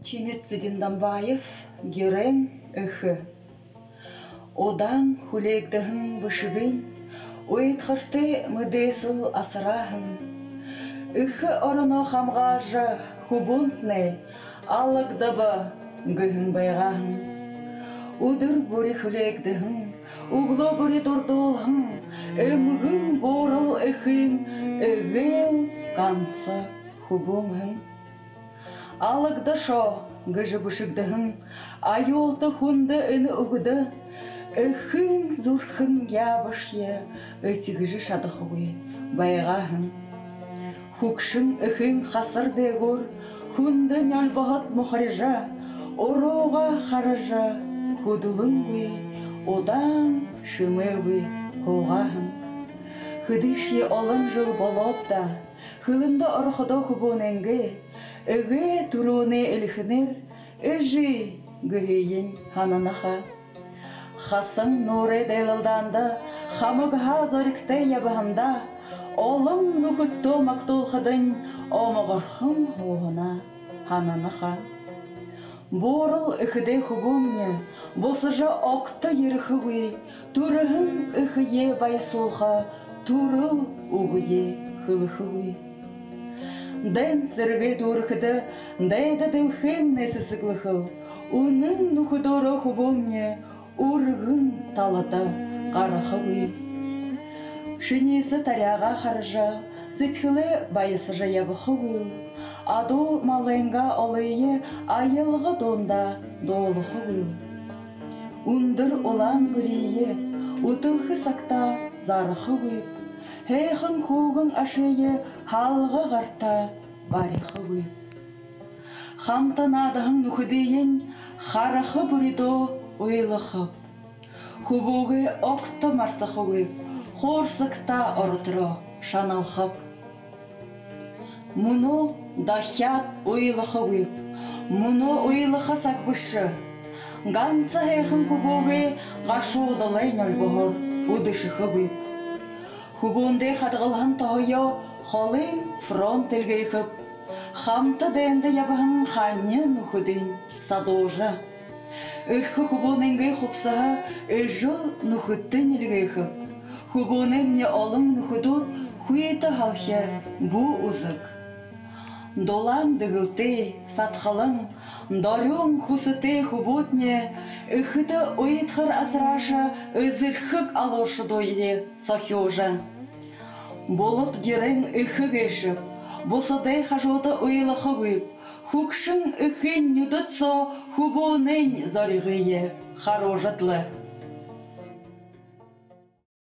Чиметцедин Дамбаев, Герен, Ыхы. Одан хулегдахын бышыгын, уйтхырты мыдесыл асырахын. Ыхы орыно хамгажа хубунтне, аллагдабы гыхын байгахын. Удыр бури хулегдахын, угло бури дурдулхын, өмгын борыл ыхын, ыгыл канса хубунхын. Алыгда шо гыжы бышыгдахын, айолты хунды ыны угды, ыхын зурхын ябышье, ыйтигыжы шадыхуы байгахын. Хукшын ыхын хасыр дегур, хунды нялбағат мұхарижа, орога хаража, худылыңгы, одан шымыгы хоғахын. Хыдышье олын жыл болопта, хылында орхыда хубоненге, ыгы туруны элхінер, ыжы гыйын хананаха. Хасын нуре дейлылданда, хамыгха зорикте ябығында, олым нухытто мактул хыдын, омағырхым хоғына хананаха. Борыл ыхыде хубумне, босыжа оқты еріхуы, турығын ыхые байсулха, турыл угые хылыхуы. Дэн сырғы дурхыды, дайда дылхын несісігліхыл, унын нухыдоры хубумне, урғын талата қарахуы. Шынесі таряға қаржа, сетхілі байысыжа ябықуы, аду малайынға олайы айылғы донда долықуы. Ундыр олан бүрейі, утылхы сақта зарықуы, хейхын хуғын ашайы халғы ғарта барихуы. Хамтанадығын нүхідейін харақы бүридо ойлықып, хубуғы оқты мартықуы, хорсықта ұрытыры шаналқып. Мұны дахят ойлықуы, мұны ойлықы сақбышы, ғансы хейхын хубуғы ғашуғдылай нөлбұғыр ұдышықуы. Хубунде қадғылған тауыйо холын фронт елгейкіп, хамты дәнді ябығын қанне нүхіден садожа. Үркі хубуненге хупсаға өжіл нүхіттен елгейкіп, хубунемне олың нүхідут хуеті халхе бұ ұзық. Долан дығылте сатқалың, дарюң хусыте хубутне, үхіті ойытқыр асыраша өзірхік алошы дойде сахиожа. Болып герен үхі гешіп, босадай хажоты ойлықы өйіп, хукшын үхін нүдітсо хубунен зарығые харожатлы.